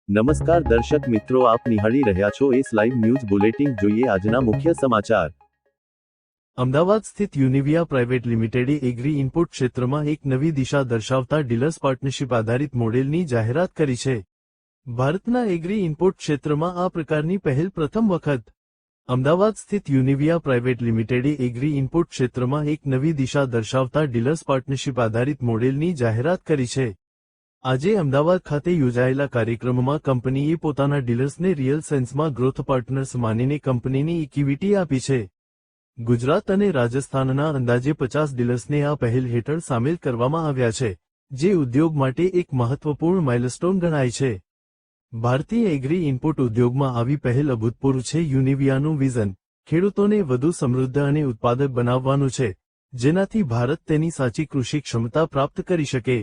નમસ્કાર દર્શક મિત્રો, આપ નિહાળી રહ્યા છો એસ લાઈવ ન્યૂઝ બુલેટિન. જોઈએ આજના મુખ્ય સમાચાર. અમદાવાદ સ્થિત યુનિવિયા પ્રાઇવેટ લિમિટેડે એગ્રી ઇનપુટ ક્ષેત્રમાં એક નવી દિશા દર્શાવતા ડીલર્સ પાર્ટનરશિપ આધારિત મોડેલની જાહેરાત કરી છે. ભારતના એગ્રી ઇનપુટ ક્ષેત્રમાં આ પ્રકારની પહેલ પ્રથમ વખત. અમદાવાદ સ્થિત યુનિવિયા પ્રાઇવેટ લિમિટેડે એગ્રી ઇનપુટ ક્ષેત્રમાં એક નવી દિશા દર્શાવતા ડીલર્સ પાર્ટનરશિપ આધારિત મોડેલની જાહેરાત કરી છે. આજે અમદાવાદ ખાતે યોજાયેલા કાર્યક્રમમાં કંપનીએ પોતાના ડીલર્સને રિયલ સેન્સમાં ગ્રોથ પાર્ટનર્સ માનીને કંપનીની ઇક્વિટી આપી છે. ગુજરાત અને રાજસ્થાનના અંદાજે 50 ડીલર્સને આ પહેલ હેઠળ સામેલ કરવામાં આવ્યા છે, જે ઉદ્યોગ માટે એક મહત્વપૂર્ણ માઇલસ્ટોન ગણાય છે. ભારતીય એગ્રી ઇનપુટ ઉદ્યોગમાં આવી પહેલ અભૂતપૂર્વ છે. યુનિવિયાનું વિઝન ખેડૂતોને વધુ સમૃદ્ધ અને ઉત્પાદક બનાવવાનું છે, જેનાથી ભારત તેની સાચી કૃષિ ક્ષમતા પ્રાપ્ત કરી શકે.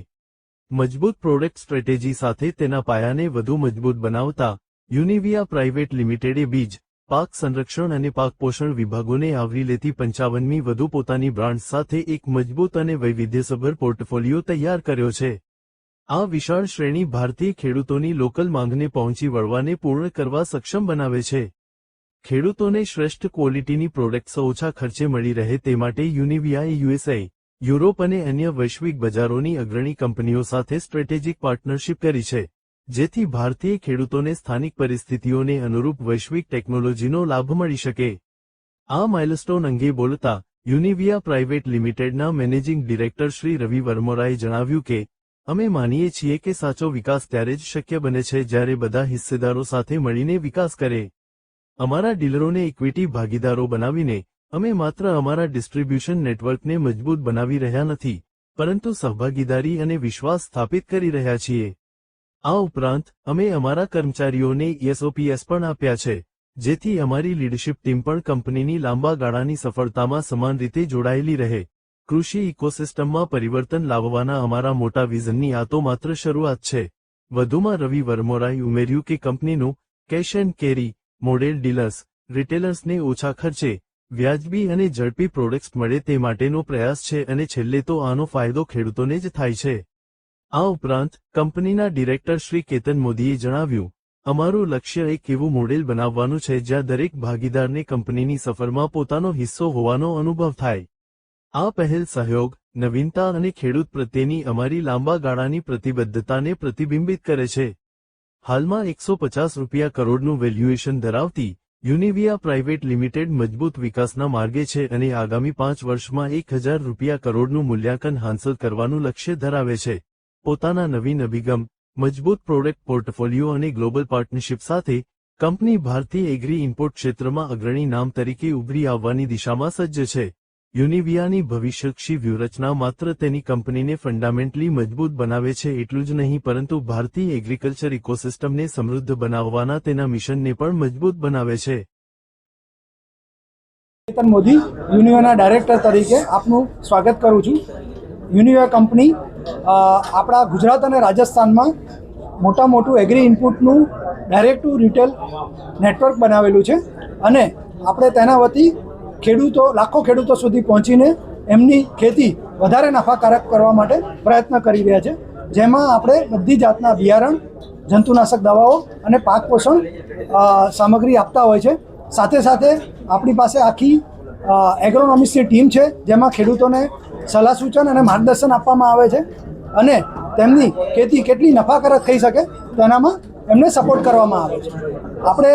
મજબૂત પ્રોડક્ટ સ્ટ્રેટેજી સાથે તેના પાયાને વધુ મજબૂત બનાવતા યુનિવિયા પ્રાઇવેટ લિમિટેડે બીજ, પાક સંરક્ષણ અને પાક પોષણ વિભાગોને આવરી લેતી 55મી વધુ પોતાની બ્રાન્ડ્સ સાથે એક મજબૂત અને વૈવિધ્યસભર પોર્ટફોલિયો તૈયાર કર્યો છે. આ વિશાળ શ્રેણી ભારતીય ખેડૂતોની લોકલ માંગને પહોંચી વળવાને પૂર્ણ કરવા સક્ષમ બનાવે છે. ખેડૂતોને શ્રેષ્ઠ ક્વોલિટીની પ્રોડક્ટ્સ ઓછા ખર્ચે મળી રહે તે માટે યુનિવિયાએ યુએસએ, યુરોપ અને અન્ય વૈશ્વિક બજારોની અગ્રણી કંપનીઓ સાથે સ્ટ્રેટેજિક પાર્ટનરશિપ કરી છે, જેથી ભારતીય ખેડૂતોને સ્થાનિક પરિસ્થિતિઓને અનુરૂપ વૈશ્વિક ટેકનોલોજીનો લાભ મળી શકે. આ માઇલસ્ટોન અંગે બોલતા યુનિવિયા પ્રાઇવેટ લિમિટેડના મેનેજિંગ ડિરેક્ટર શ્રી રવિ વર્મોરાએ જણાવ્યું કે, અમે માનીએ છીએ કે સાચો વિકાસ ત્યારે જ શક્ય બને છે જ્યારે બધા હિસ્સેદારો સાથે મળીને વિકાસ કરે. અમારા ડીલરોને ઇક્વિટી ભાગીદારો બનાવીને અમે માત્ર અમારા ડિસ્ટ્રીબ્યુશન નેટવર્કને મજબૂત બનાવી રહ્યા નથી, પરંતુ સહભાગીદારી અને વિશ્વાસ સ્થાપિત કરી રહ્યા છીએ. આ ઉપરાંત અમે અમારા કર્મચારીઓને એસઓપીએસ પણ આપ્યા છે, જેથી અમારી લીડરશિપ ટીમ પણ કંપનીની લાંબા ગાળાની સફળતામાં સમાન રીતે જોડાયેલી રહે. કૃષિ ઇકોસિસ્ટમમાં પરિવર્તન લાવવાના અમારા મોટા વિઝનની આ તો માત્ર શરૂઆત છે. વધુમાં રવિ વર્મોરાએ ઉમેર્યું કે કંપનીનું cash and carry model dealers, રિટેલર્સને ઓછા ખર્ચે, વ્યાજબી અને ઝડપી પ્રોડક્ટ્સ મળે તે માટેનો પ્રયાસ છે અને છેલ્લે તો આનો ફાયદો ખેડૂતોને જ થાય છે. આ ઉપરાંત કંપનીના ડિરેક્ટર શ્રી કેતન મોદીએ જણાવ્યું, અમારું લક્ષ્ય એક એવું મોડેલ બનાવવાનું છે જ્યાં દરેક ભાગીદારને કંપનીની સફરમાં પોતાનો હિસ્સો હોવાનો અનુભવ થાય. આ પહેલ સહયોગ, નવીનતા અને ખેડૂત પ્રત્યેની અમારી લાંબા ગાળાની પ્રતિબદ્ધતાને પ્રતિબિંબિત કરે છે. હાલમાં ₹150 કરોડનું વેલ્યુએશન ધરાવતી યુનિવિયા પ્રાઇવેટ લિમિટેડ મજબૂત વિકાસના માર્ગે છે અને આગામી 5 વર્ષમાં ₹1000 કરોડનું મૂલ્યાંકન હાંસલ કરવાનું લક્ષ્ય ધરાવે છે. પોતાના નવીન અભિગમ, મજબૂત પ્રોડક્ટ પોર્ટફોલિયો અને ગ્લોબલ પાર્ટનરશિપ સાથે કંપની ભારતીય એગ્રી ઇનપુટ ક્ષેત્રમાં અગ્રણી નામ તરીકે ઉભરી આવવાની દિશામાં સજ્જ છે. યુનિવિયાની ભવિષ્યલક્ષી વ્યૂહરચના માત્ર તેની કંપનીને ફંડામેન્ટલી મજબૂત બનાવે છે એટલું જ નહીં, પરંતુ ભારતીય એગ્રીકલ્ચર ઇકોસિસ્ટમને સમૃદ્ધ બનાવવાના તેના મિશનને પણ મજબૂત બનાવે છે. કેતન મોદી, યુનિવિયાના ડાયરેક્ટર તરીકે આપનું સ્વાગત કરું છું. યુનિવિયા કંપની આપણા ગુજરાત અને રાજસ્થાનમાં મોટું એગ્રી ઇનપુટનું ડાયરેક્ટ ટુ રિટેલ નેટવર્ક બનાવેલું છે અને આપણે તેના વતી લાખો ખેડૂતો સુધી પહોંચીને એમની ખેતી વધારે નફાકારક કરવા માટે પ્રયત્ન કરી રહ્યા છે, જેમાં આપણે બધી જાતના બિયારણ, જંતુનાશક દવાઓ અને પાક પોષણ સામગ્રી આપતા હોય છે. સાથે સાથે આપણી પાસે આખી એગ્રોનોમિક્સની ટીમ છે, જેમાં ખેડૂતોને સલાહ સૂચન અને માર્ગદર્શન આપવામાં આવે છે અને તેમની ખેતી કેટલી નફાકારક થઈ શકે તેનામાં એમને સપોર્ટ કરવામાં આવે છે. આપણે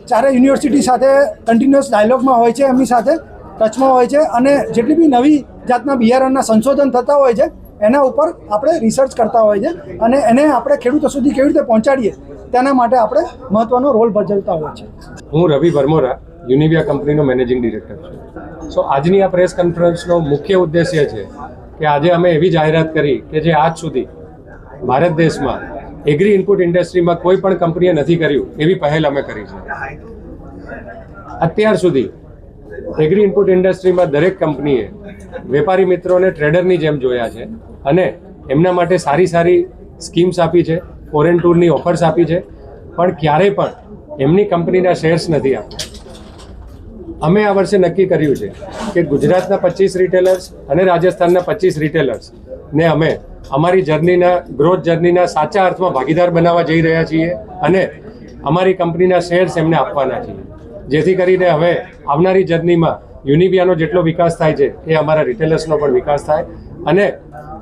ચારે યુનિવર્સિટી સાથે કન્ટિન્યુઅસ ડાયલોગમાં હોય છે, એમની સાથે ટચમાં હોય છે અને જેટલી બી નવી જાતના બિયારણના સંશોધન થતા હોય છે એના ઉપર આપણે રિસર્ચ કરતા હોય છે અને એને આપણે ખેડૂતો સુધી કેવી રીતે પહોંચાડીએ તેના માટે આપણે મહત્વનો રોલ ભજવતા હોય છે. હું રવિ વર્મોરા, યુનિવિયા કંપનીનો મેનેજિંગ ડિરેક્ટર છું. સો આજની આ પ્રેસ કોન્ફરન્સનો મુખ્ય ઉદ્દેશ્ય છે કે આજે અમે એવી જાહેરાત કરી કે જે આજ સુધી ભારત દેશમાં એગ્રી ઇનપુટ ઇન્ડસ્ટ્રીમાં કોઈ પણ કંપનીએ નથી કર્યું એવી પહેલ અમે કરી છે. અત્યાર સુધી એગ્રી ઇનપુટ ઇન્ડસ્ટ્રીમાં દરેક કંપનીએ વેપારી મિત્રોને ટ્રેડરની જેમ જોયા છે અને એમના માટે સારી સ્કીમ્સ આપી છે, ફોરેન ટૂરની ઓફર્સ આપી છે, પણ ક્યારેય પણ એમની કંપનીના શેર્સ નથી આપ્યા. અમે આ વર્ષે નક્કી કર્યું છે કે ગુજરાતના 25 રિટેલર્સ અને રાજસ્થાનના 25 રિટેલર્સને અમે અમારી જર્નીના ગ્રોથ જર્નીના સાચા અર્થમાં ભાગીદાર બનાવવા જઈ રહ્યા છીએ અને અમારી કંપનીના શેર્સ એમને આપવાના છીએ, જેથી કરીને હવે આવનારી જર્નીમાં યુનિવિયાનો જેટલો વિકાસ થાય છે એ અમારા રિટેલર્સનો પણ વિકાસ થાય અને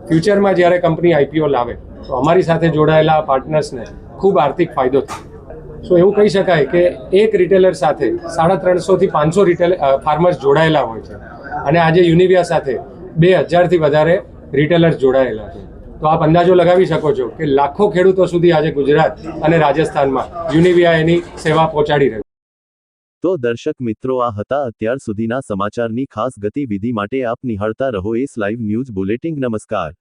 ફ્યુચરમાં જ્યારે કંપની આઈપીઓ લાવે તો અમારી સાથે જોડાયેલા પાર્ટનર્સને ખૂબ આર્થિક ફાયદો થાય. સો એવું કહી શકાય કે એક રિટેલર સાથે 350 થી 500 ફાર્મર્સ જોડાયેલા હોય છે અને આજે યુનિવિયા સાથે 2000થી વધારે રિટેલર્સ જોડાયેલા છે. તો આપ અંદાજો લગાવી શકો છો કે લાખો ખેડૂતો સુધી આજે ગુજરાત અને રાજસ્થાનમાં યુનિવિયા એની સેવા પહોંચાડી રહ્યું. તો દર્શક મિત્રો, આ હતા અત્યાર સુધીના સમાચારની ખાસ ગતિવિધિ માટે આપ નિહાળતા રહો એસ લાઈવ ન્યૂઝ બુલેટિન. નમસ્કાર.